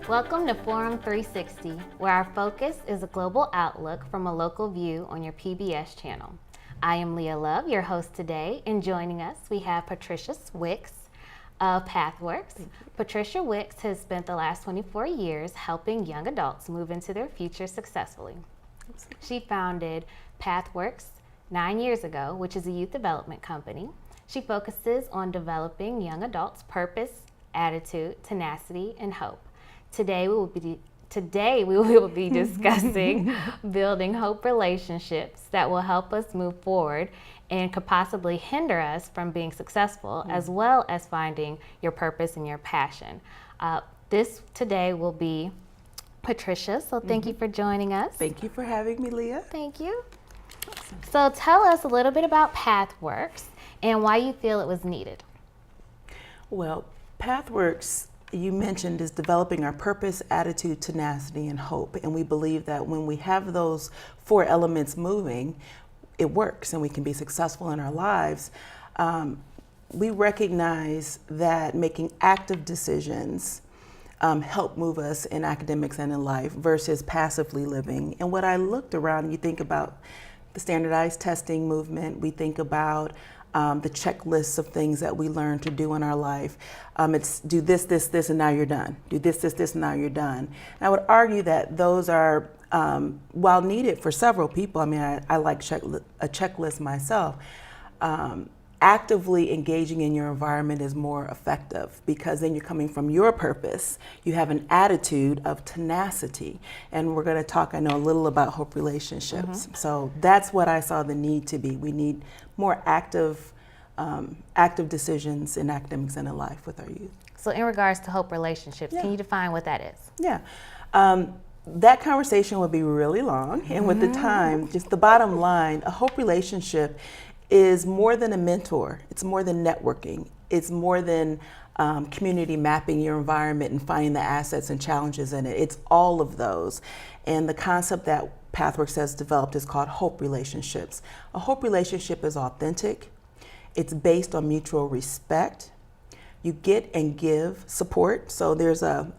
Welcome to Forum 360, where our focus is a global outlook from a local view on your PBS channel. I am Leia Love, your host today, and joining us we have Patricia Wicks of Pathworks. Patricia Wicks has spent the last 24 years helping young adults move into their future successfully. She founded Pathworks 9 years ago, which is a youth development company. She focuses on developing young adults' purpose, attitude, tenacity, and hope. Today we will be discussing building hope relationships that will help us move forward and could possibly hinder us from being successful, as well as finding your purpose and your passion. This today will be Patricia, so thank you for joining us. Thank you for having me, Leah. Thank you. Awesome. So tell us a little bit about Pathworks and why you feel it was needed. Well, Pathworks, you mentioned, is developing our purpose, attitude, tenacity, and hope. And we believe that when we have those four elements moving, it works and we can be successful in our lives. We recognize that making active decisions help move us in academics and in life versus passively living. And what I looked around, you think about the standardized testing movement, we think about the checklists of things that we learn to do in our life. It's do this, this, this, and now you're done. Do this, this, this, and now you're done. And I would argue that those are, while needed for several people, I mean, I like a checklist myself, actively engaging in your environment is more effective because then you're coming from your purpose. You have an attitude of tenacity. And we're going to talk, I know, a little about hope relationships. So that's what I saw the need to be. We need more active decisions in academics and in life with our youth. So in regards to hope relationships, can you define what that is? Yeah. That conversation would be really long. And with the time, just the bottom line, a hope relationship is more than a mentor. It's more than networking. It's more than community mapping your environment and finding the assets and challenges in it. It's all of those. And the concept that Pathworks has developed is called hope relationships. A hope relationship is authentic. It's based on mutual respect. You get and give support. So there's a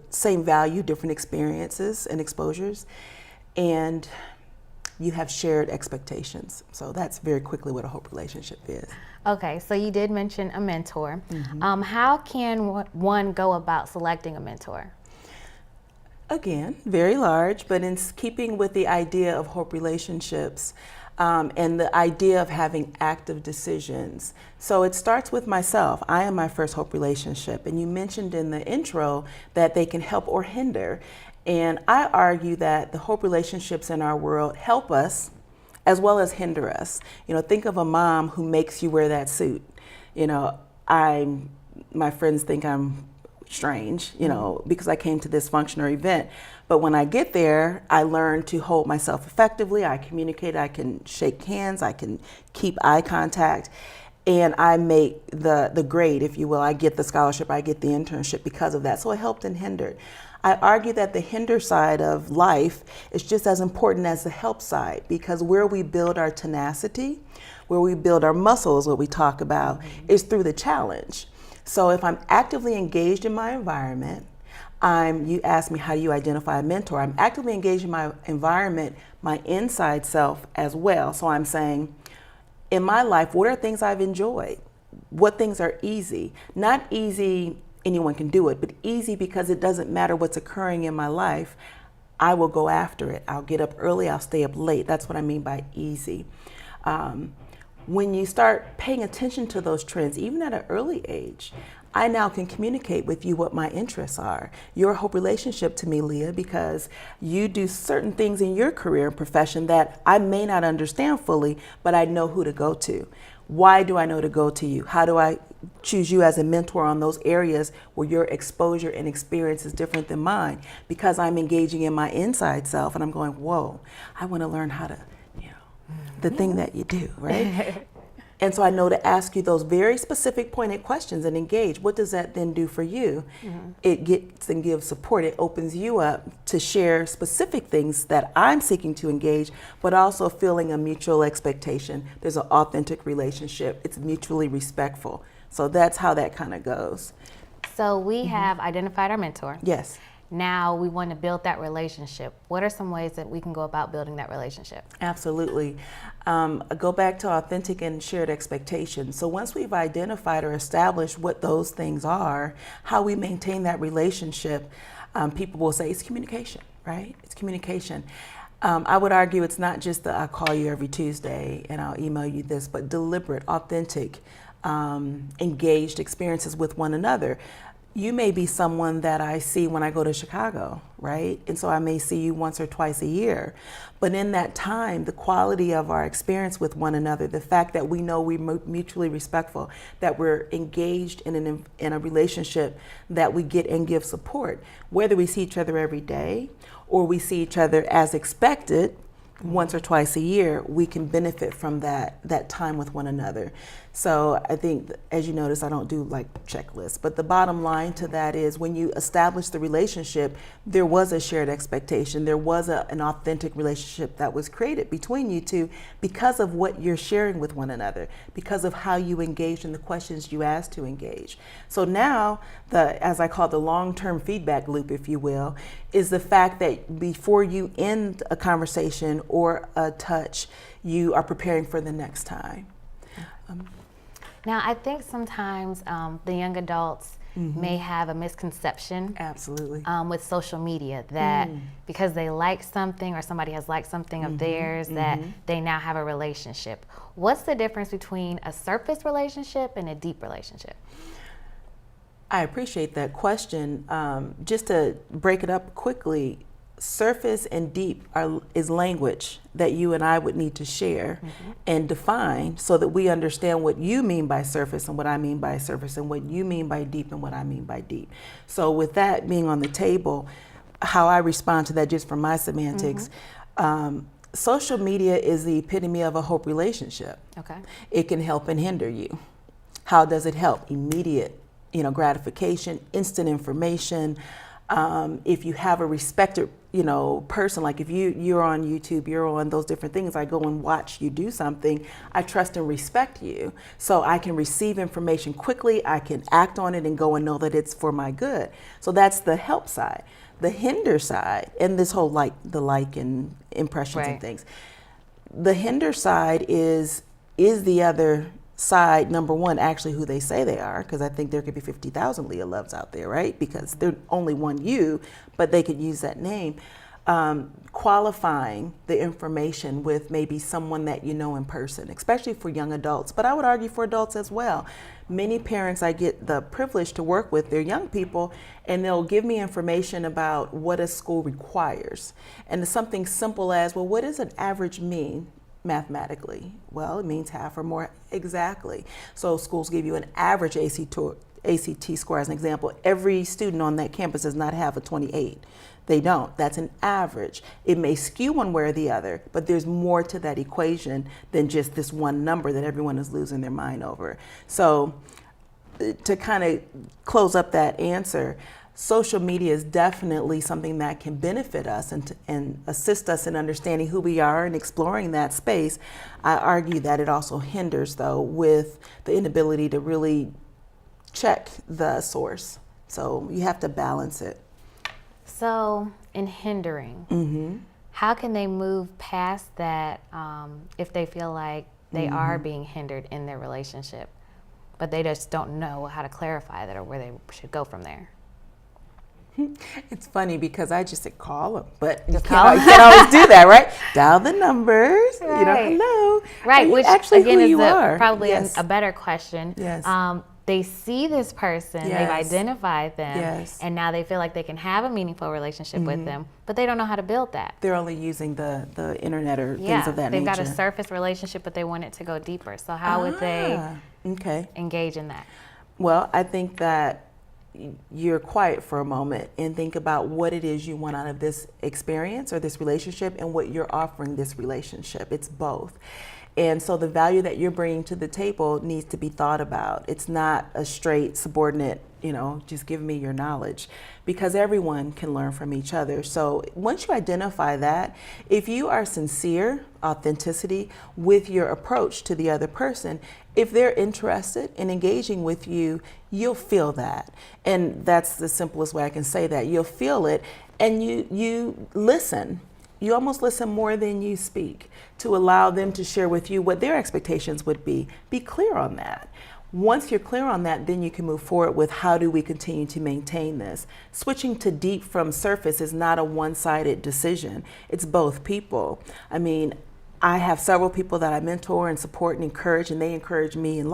same value, different experiences and exposures. And you have shared expectations. So that's very quickly what a hope relationship is. Okay, so you did mention a mentor. How can one go about selecting a mentor? Again, very large, but in keeping with the idea of hope relationships and the idea of having active decisions. So it starts with myself. I am my first hope relationship. And you mentioned in the intro that they can help or hinder. And I argue that the hope relationships in our world help us as well as hinder us. You know, think of a mom who makes you wear that suit. You know, my friends think I'm strange, you know, because I came to this function or event. But when I get there, I learn to hold myself effectively. I communicate, I can shake hands, I can keep eye contact. And I make the grade, if you will. I get the scholarship, I get the internship because of that. So it helped and hindered. I argue that the hinder side of life is just as important as the help side, because where we build our tenacity, where we build our muscles, what we talk about, is through the challenge. So if I'm actively engaged in my environment, you asked me how do you identify a mentor, I'm actively engaged in my environment, my inside self as well. So I'm saying, in my life, what are things I've enjoyed? What things are easy? Not easy, anyone can do it, but easy because it doesn't matter what's occurring in my life. I will go after it. I'll get up early, I'll stay up late. That's what I mean by easy. When you start paying attention to those trends, even at an early age, I now can communicate with you what my interests are. You're a hope relationship to me, Leah, because you do certain things in your career and profession that I may not understand fully, but I know who to go to. Why do I know to go to you? How do I choose you as a mentor on those areas where your exposure and experience is different than mine? Because I'm engaging in my inside self and I'm going, whoa, I want to learn how to, you know, the thing that you do, right? And so I know to ask you those very specific pointed questions and engage. What does that then do for you? It gets and gives support. It opens you up to share specific things that I'm seeking to engage, but also feeling a mutual expectation. There's an authentic relationship. It's mutually respectful. So that's how that kind of goes. So we have identified our mentor. Yes. now we want to build that relationship. What are some ways that we can go about building that relationship? Absolutely. Go back to authentic and shared expectations. So once we've identified or established what those things are, how we maintain that relationship, people will say it's communication, right? It's communication. I would argue it's not just the I'll call you every Tuesday and I'll email you this, but deliberate, authentic, engaged experiences with one another. You may be someone that I see when I go to Chicago, right? And so I may see you once or twice a year. But in that time, the quality of our experience with one another, the fact that we know we're mutually respectful, that we're engaged in a relationship, that we get and give support, whether we see each other every day or we see each other as expected once or twice a year, we can benefit from that time with one another. So I think, as you notice, I don't do like checklists, but the bottom line to that is when you establish the relationship, there was a shared expectation. There was an authentic relationship that was created between you two because of what you're sharing with one another, because of how you engage in the questions you asked to engage. So now, as I call the long-term feedback loop, if you will, is the fact that before you end a conversation or a touch, you are preparing for the next time. Now, I think sometimes the young adults may have a misconception Absolutely. With social media that because they like something or somebody has liked something of theirs that they now have a relationship. What's the difference between a surface relationship and a deep relationship? I appreciate that question. Just to break it up quickly, surface and deep is language that you and I would need to share and define so that we understand what you mean by surface and what I mean by surface and what you mean by deep and what I mean by deep. So with that being on the table, how I respond to that just from my semantics, social media is the epitome of a hope relationship. Okay. It can help and hinder you. How does it help? Immediate, gratification, instant information. If you have a respected, person, like if you're on YouTube, you're on those different things, I go and watch you do something, I trust and respect you. So I can receive information quickly, I can act on it and go and know that it's for my good. So that's the help side. The hinder side, and this whole the like and impressions and things. The hinder side is the other side, number one, actually who they say they are, because I think there could be 50,000 Leia Loves out there, right? Because there's only one you, but they could use that name. Qualifying the information with maybe someone that you know in person, especially for young adults, but I would argue for adults as well. Many parents I get the privilege to work with, they're young people, and they'll give me information about what a school requires. And it's something simple as, well, what does an average mean? Mathematically, well, it means half or more exactly. So schools give you an average ACT score as an example. Every student on that campus does not have a 28. They don't. That's an average. It may skew one way or the other, but there's more to that equation than just this one number that everyone is losing their mind over. So to kind of close up that answer, social media is definitely something that can benefit us and assist us in understanding who we are and exploring that space. I argue that it also hinders, though, with the inability to really check the source. So you have to balance it. So in hindering, how can they move past that if they feel like they are being hindered in their relationship, but they just don't know how to clarify that or where they should go from there? It's funny because I just said call them, but you can't always do that, right? Dial the numbers, hello. Right, which actually again who is you are. Probably a better question. Yes. They see this person, they've identified them, and now they feel like they can have a meaningful relationship with them, but they don't know how to build that. They're only using the internet or things of that nature. They've got a surface relationship, but they want it to go deeper. So how would they engage in that? Well, I think that you're quiet for a moment and think about what it is you want out of this experience or this relationship and what you're offering this relationship. It's both. And so the value that you're bringing to the table needs to be thought about. It's not a straight subordinate, just give me your knowledge, because everyone can learn from each other. So once you identify that, if you are sincere, authenticity with your approach to the other person, if they're interested in engaging with you, you'll feel that. And that's the simplest way I can say that. You'll feel it, and you listen. You almost listen more than you speak, to allow them to share with you what their expectations would be. Be clear on that. Once you're clear on that, then you can move forward with how do we continue to maintain this. Switching to deep from surface is not a one-sided decision. It's both people. I mean, I have several people that I mentor and support and encourage, and they encourage me and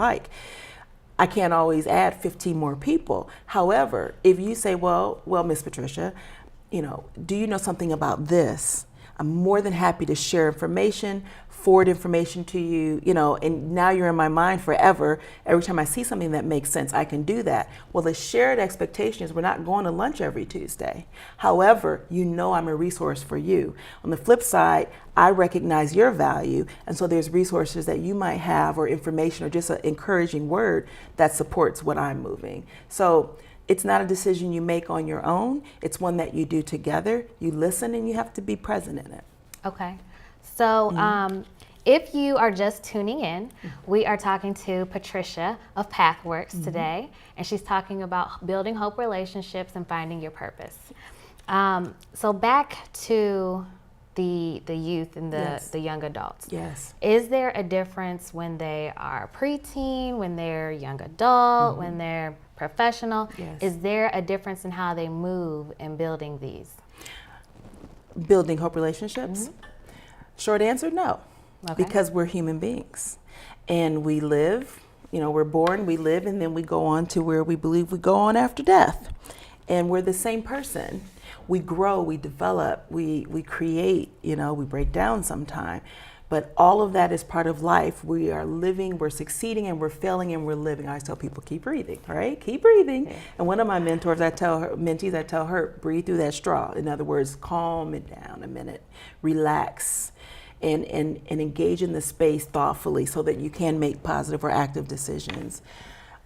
I can't always add 15 more people. However, if you say, well, Miss Patricia, do you know something about this? I'm more than happy to share information, forward information to you, and now you're in my mind forever. Every time I see something that makes sense, I can do that. Well, the shared expectation is we're not going to lunch every Tuesday. However, I'm a resource for you. On the flip side, I recognize your value, and so there's resources that you might have, or information, or just an encouraging word that supports what I'm moving. So it's not a decision you make on your own. It's one that you do together. You listen, and you have to be present in it. Okay. So if you are just tuning in, we are talking to Patricia of Pathworks today, and she's talking about building hope relationships and finding your purpose. So back to the youth and the young adults. Yes. Is there a difference when they are preteen, when they're young adult, when they're professional? Yes. Is there a difference in how they move in building these? Building hope relationships? Short answer, no. Okay. Because we're human beings. And we live, we're born, we live, and then we go on to where we believe we go on after death. And we're the same person. We grow, we develop, we create, we break down sometime. But all of that is part of life. We are living, we're succeeding, and we're failing, and we're living. I always tell people, keep breathing, right? Keep breathing. Yeah. And one of my mentors, I tell her, breathe through that straw. In other words, calm it down a minute, relax, and engage in the space thoughtfully so that you can make positive or active decisions.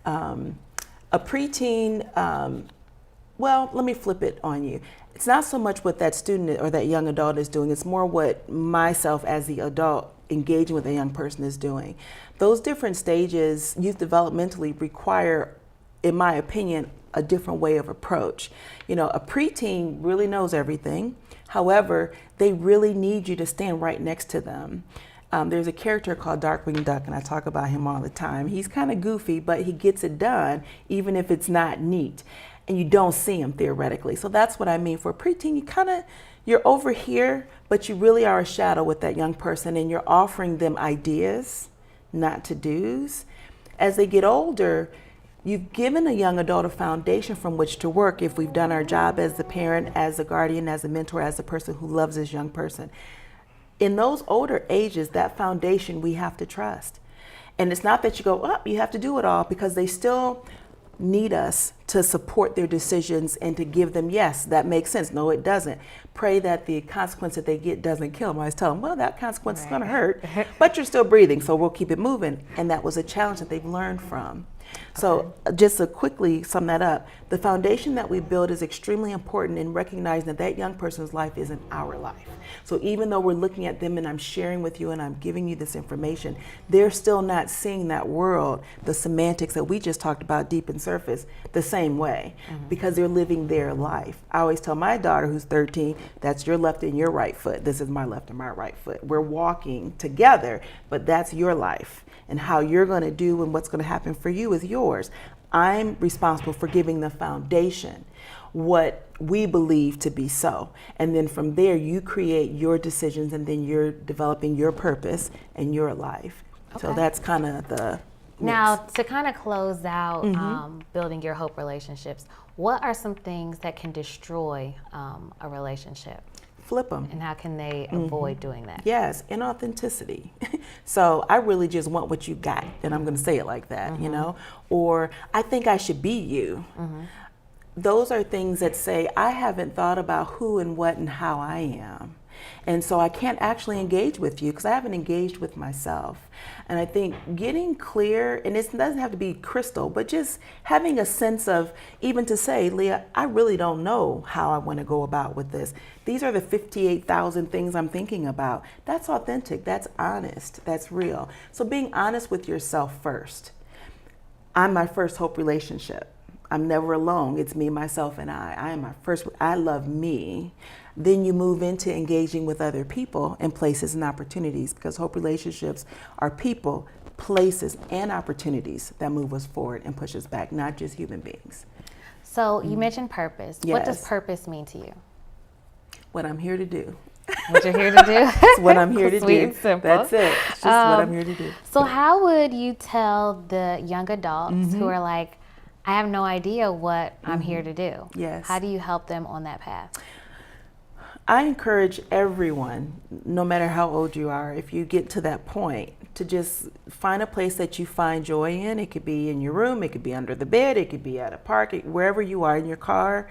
A preteen, let me flip it on you. It's not so much what that student or that young adult is doing, it's more what myself as the adult engaging with a young person is doing. Those different stages, youth developmentally, require, in my opinion, a different way of approach. A preteen really knows everything. However, they really need you to stand right next to them. There's a character called Darkwing Duck, and I talk about him all the time. He's kind of goofy, but he gets it done, even if it's not neat. And you don't see him theoretically. So that's what I mean. For a preteen, you're over here, but you really are a shadow with that young person, and you're offering them ideas, not to-dos. As they get older, you've given a young adult a foundation from which to work if we've done our job as the parent, as a guardian, as a mentor, as the person who loves this young person. In those older ages, that foundation we have to trust. And it's not that you go, you have to do it all, because they still need us to support their decisions and to give them, yes, that makes sense. No, it doesn't. Pray that the consequence that they get doesn't kill them. I always tell them, well, that consequence is going to hurt, but you're still breathing, so we'll keep it moving. And that was a challenge that they've learned from. So just to quickly sum that up, the foundation that we build is extremely important in recognizing that that young person's life isn't our life. So even though we're looking at them and I'm sharing with you and I'm giving you this information, they're still not seeing that world, the semantics that we just talked about deep and surface, the same way, because they're living their life. I always tell my daughter who's 13, that's your left and your right foot. This is my left and my right foot. We're walking together, but that's your life. And how you're going to do and what's going to happen for you is yours. I'm responsible for giving the foundation, what we believe to be so. And then from there, you create your decisions, and then you're developing your purpose and your life. Okay. So that's kind of the mix. Now, to kind of close out building your hope relationships, what are some things that can destroy a relationship? Flip them. And how can they avoid doing that? Yes, inauthenticity. So I really just want what you got, and I'm going to say it like that, or I think I should be you. Those are things that say, I haven't thought about who and what and how I am. And so I can't actually engage with you because I haven't engaged with myself. And I think getting clear, and it doesn't have to be crystal, but just having a sense of, even to say, Leah, I really don't know how I want to go about with this. These are the 58,000 things I'm thinking about. That's authentic, that's honest, that's real. So being honest with yourself first. I'm my first hope relationship. I'm never alone. It's me, myself, and I. I am my first, I love me. Then you move into engaging with other people and places and opportunities, because hope relationships are people, places, and opportunities that move us forward and push us back, not just human beings. So you mentioned purpose. Yes. What does purpose mean to you? What I'm here to do. What you're here to do? It's what I'm here to Sweet do. and simple. That's it. It's just what I'm here to do. So how would you tell the young adults who are like, I have no idea what I'm here to do? Yes. How do you help them on that path? I encourage everyone, no matter how old you are, if you get to that point, to just find a place that you find joy in. It could be in your room, it could be under the bed, it could be at a park, wherever you are, in your car.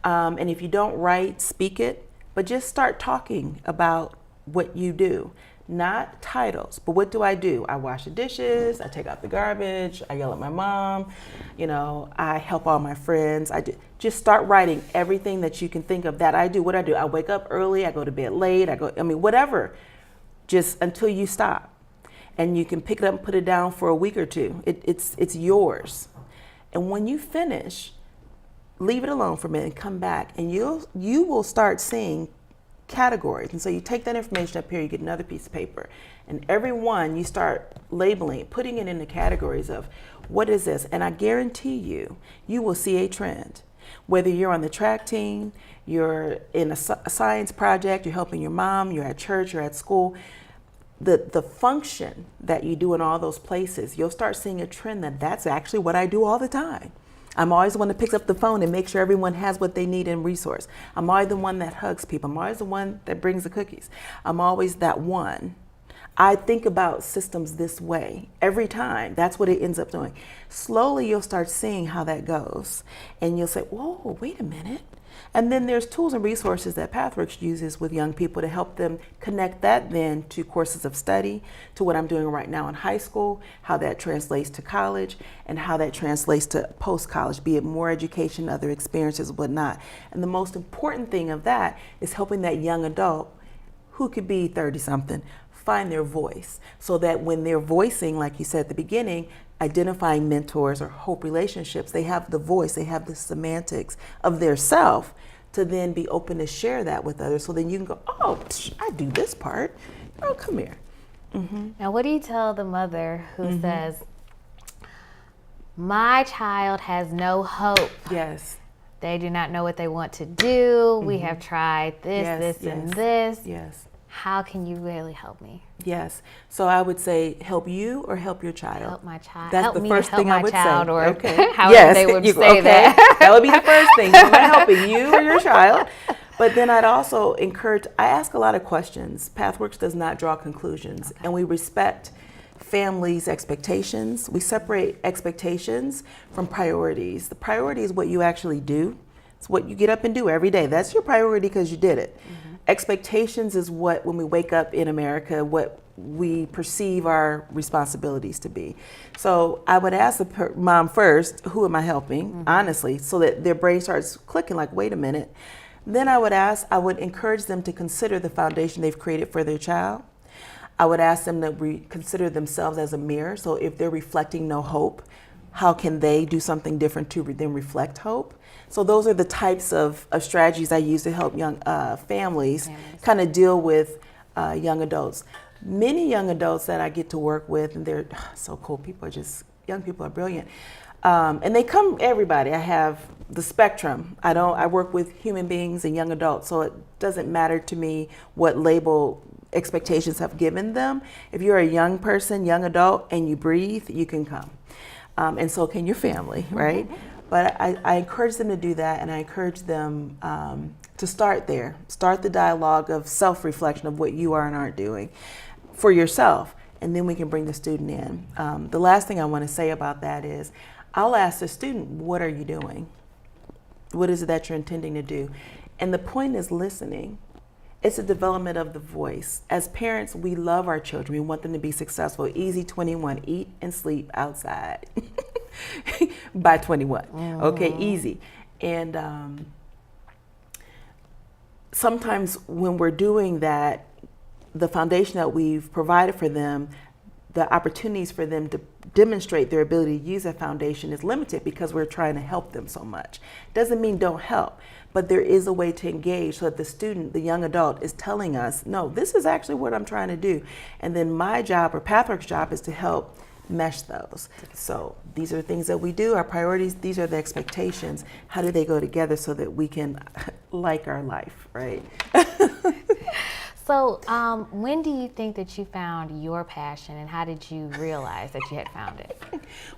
And if you don't write, speak it, but just start talking about what you do. Not titles, but what do? I wash the dishes, I take out the garbage, I yell at my mom, I help all my friends. Just start writing everything that you can think of that I do. What I do, I wake up early, I go to bed late, whatever, just until you stop. And you can pick it up and put it down for a week or two. It's yours. And when you finish, leave it alone for a minute and come back, and you will start seeing categories. And so you take that information up here, you get another piece of paper, and every one you start labeling it, putting it into categories of what is this. And I guarantee you will see a trend. Whether you're on the track team, you're in a science project, you're helping your mom, you're at church, you're at school, the function that you do in all those places, you'll start seeing a trend that's actually what I do all the time. I'm always the one that picks up the phone and makes sure everyone has what they need in resource. I'm always the one that hugs people. I'm always the one that brings the cookies. I'm always that one. I think about systems this way every time. That's what it ends up doing. Slowly, you'll start seeing how that goes. And you'll say, whoa, wait a minute. And then there's tools and resources that Pathworks uses with young people to help them connect that then to courses of study, to what I'm doing right now in high school, how that translates to college, and how that translates to post-college, be it more education, other experiences, whatnot. And the most important thing of that is helping that young adult, who could be 30-something, find their voice, so that when they're voicing, like you said at the beginning, identifying mentors or hope relationships, they have the voice, they have the semantics of their self to then be open to share that with others. So then you can go, oh, I do this part. Oh, come here. Now, what do you tell the mother who says, my child has no hope? Yes. They do not know what they want to do. We have tried this, and this. Yes. How can you really help me? Yes. So I would say, help you or help your child? Help my child. That's help the me first help thing my I would child, say. or okay. however they would say that. That would be the first thing. So I'm helping you or your child. But then I'd also encourage, I ask a lot of questions. Pathworks does not draw conclusions, and we respect families' expectations. We separate expectations from priorities. The priority is what you actually do. It's what you get up and do every day. That's your priority because you did it. Expectations is what, when we wake up in America, what we perceive our responsibilities to be. So I would ask the mom first, who am I helping, honestly, so that their brain starts clicking like, wait a minute. Then I would encourage them to consider the foundation they've created for their child. I would ask them to consider themselves as a mirror. So if they're reflecting no hope, how can they do something different to then reflect hope? So those are the types of strategies I use to help young families kind of deal with young adults. Many young adults that I get to work with, and they're so cool. Young people are brilliant. And they come, everybody. I have the spectrum. I work with human beings and young adults, so it doesn't matter to me what label expectations have given them. If you're a young person, young adult, and you breathe, you can come. And so can your family, right? But I encourage them to do that, and I encourage them to start there. Start the dialogue of self-reflection of what you are and aren't doing for yourself, and then we can bring the student in. The last thing I want to say about that is, I'll ask the student, what are you doing? What is it that you're intending to do? And the point is listening. It's a development of the voice. As parents, we love our children. We want them to be successful. Easy 21, eat and sleep outside by 21. Okay, easy. And sometimes when we're doing that, the foundation that we've provided for them, the opportunities for them to demonstrate their ability to use that foundation is limited because we're trying to help them so much. Doesn't mean don't help, but there is a way to engage so that the student, the young adult, is telling us, no, this is actually what I'm trying to do. And then my job, or Pathworks' job, is to help mesh those. So these are the things that we do, our priorities, these are the expectations. How do they go together so that we can like our life, right? So when do you think that you found your passion, and how did you realize that you had found it?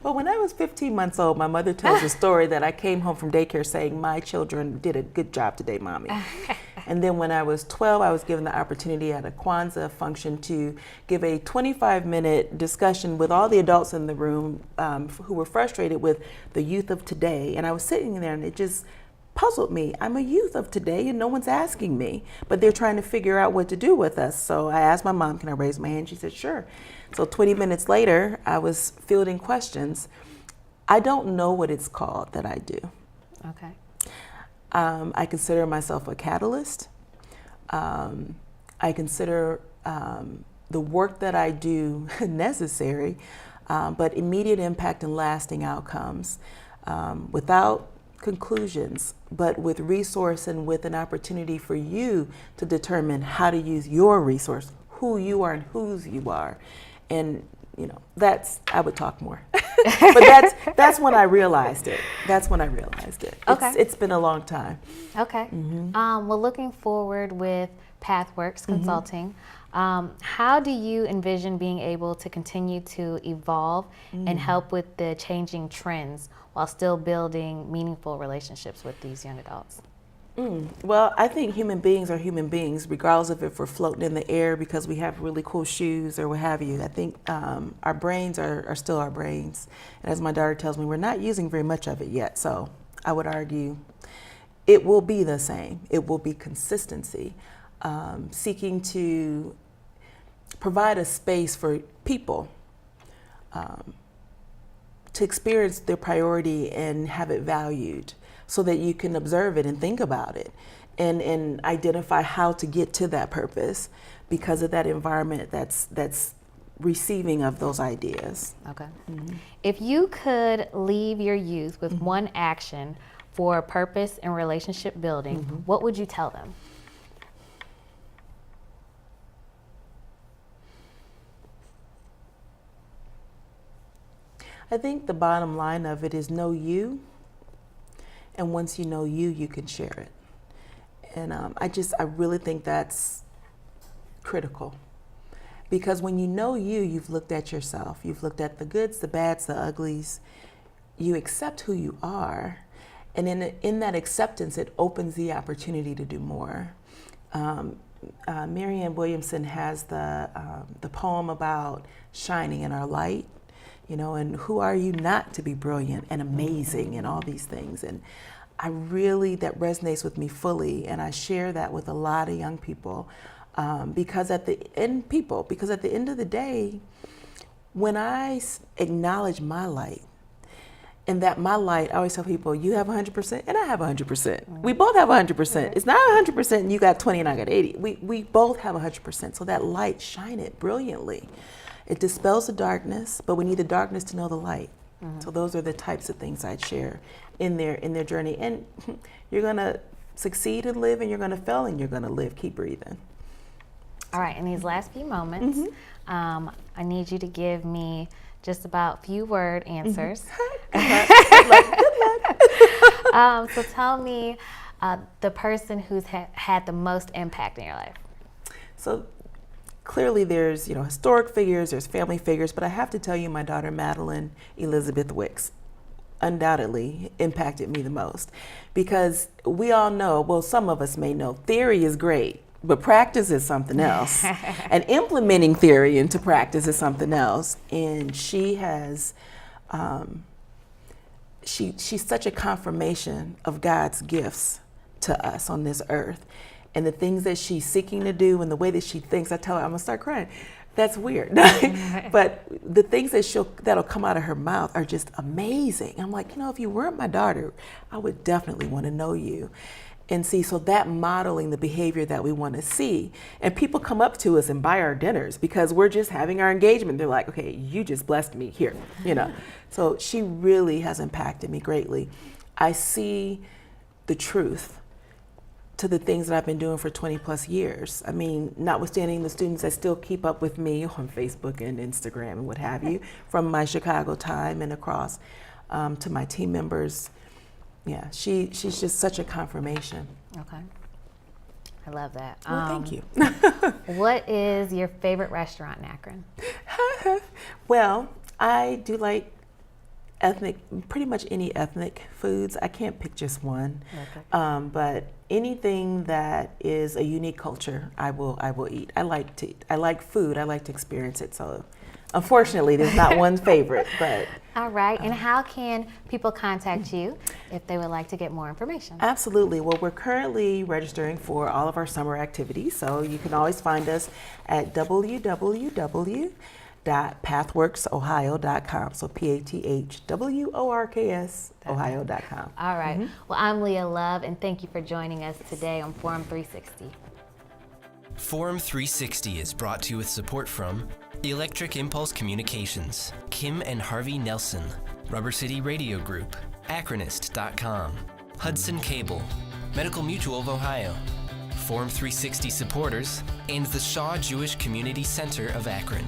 Well, when I was 15 months old, my mother tells a story that I came home from daycare saying, my children did a good job today, Mommy. And then when I was 12, I was given the opportunity at a Kwanzaa function to give a 25-minute discussion with all the adults in the room who were frustrated with the youth of today. And I was sitting there and it just puzzled me. I'm a youth of today and no one's asking me, but they're trying to figure out what to do with us. So I asked my mom, can I raise my hand? She said, sure. So 20 minutes later, I was fielding questions. I don't know what it's called that I do. Okay. I consider myself a catalyst. I consider the work that I do necessary, but immediate impact and lasting outcomes without conclusions, but with resource and with an opportunity for you to determine how to use your resource, who you are and whose you are. And you know, I would talk more. But that's when I realized it. That's when I realized it. Okay. It's been a long time. Okay. Well, looking forward with Pathworks Consulting, how do you envision being able to continue to evolve and help with the changing trends while still building meaningful relationships with these young adults? Well, I think human beings are human beings, regardless of if we're floating in the air because we have really cool shoes or what have you. I think our brains are still our brains. And as my daughter tells me, we're not using very much of it yet. So I would argue it will be the same. It will be consistency, seeking to provide a space for people to experience their priority and have it valued, so that you can observe it and think about it and identify how to get to that purpose because of that environment that's receiving of those ideas. Okay. If you could leave your youth with one action for purpose and relationship building, what would you tell them? I think the bottom line of it is know you. And once you know you, you can share it. And I really think that's critical. Because when you know you, you've looked at yourself. You've looked at the goods, the bads, the uglies. You accept who you are. And in that acceptance, it opens the opportunity to do more. Marianne Williamson has the poem about shining in our light. You know, and who are you not to be brilliant and amazing and all these things? And that resonates with me fully, and I share that with a lot of young people because at the end of the day, when I acknowledge my light, and that my light, I always tell people, you have 100% and I have 100%. We both have 100%. It's not 100% and you got 20 and I got 80. We both have 100%. So that light, shine it brilliantly. It dispels the darkness, but we need the darkness to know the light. So those are the types of things I'd share in their journey. And you're gonna succeed and live, and you're gonna fail and you're gonna live. Keep breathing. All right, in these last few moments, I need you to give me just about few word answers. Good luck. So tell me the person who's had the most impact in your life. So clearly there's, historic figures, there's family figures, but I have to tell you my daughter Madeline Elizabeth Wicks undoubtedly impacted me the most, because we all know, well, some of us may know, theory is great, but practice is something else. And implementing theory into practice is something else. And she has, she's such a confirmation of God's gifts to us on this earth. and the things that she's seeking to do and the way that she thinks, I tell her I'm gonna start crying. That's weird. But the things that'll come out of her mouth are just amazing. I'm like, if you weren't my daughter, I would definitely want to know you. And see, so that modeling the behavior that we want to see. And people come up to us and buy our dinners because we're just having our engagement. They're like, okay, you just blessed me here, So she really has impacted me greatly. I see the truth to the things that I've been doing for 20 plus years. I mean, notwithstanding the students that still keep up with me on Facebook and Instagram and what have you, from my Chicago time and across to my team members. Yeah, she's just such a confirmation. Okay. I love that. Well, thank you. What is your favorite restaurant in Akron? Well, I do like pretty much any ethnic foods. I can't pick just one. Okay. But anything that is a unique culture, I will eat. I like food. I like to experience it. So unfortunately, there's not one favorite, but. All right, and how can people contact you if they would like to get more information? Absolutely. Well, we're currently registering for all of our summer activities, so you can always find us at www.pathworksohio.com. So PATHWORKS Ohio.com. All right. Well, I'm Leia Love, and thank you for joining us today on Forum 360. Forum 360 is brought to you with support from Electric Impulse Communications, Kim and Harvey Nelson, Rubber City Radio Group, Akronist.com, Hudson Cable, Medical Mutual of Ohio, Forum 360 supporters, and the Shaw Jewish Community Center of Akron.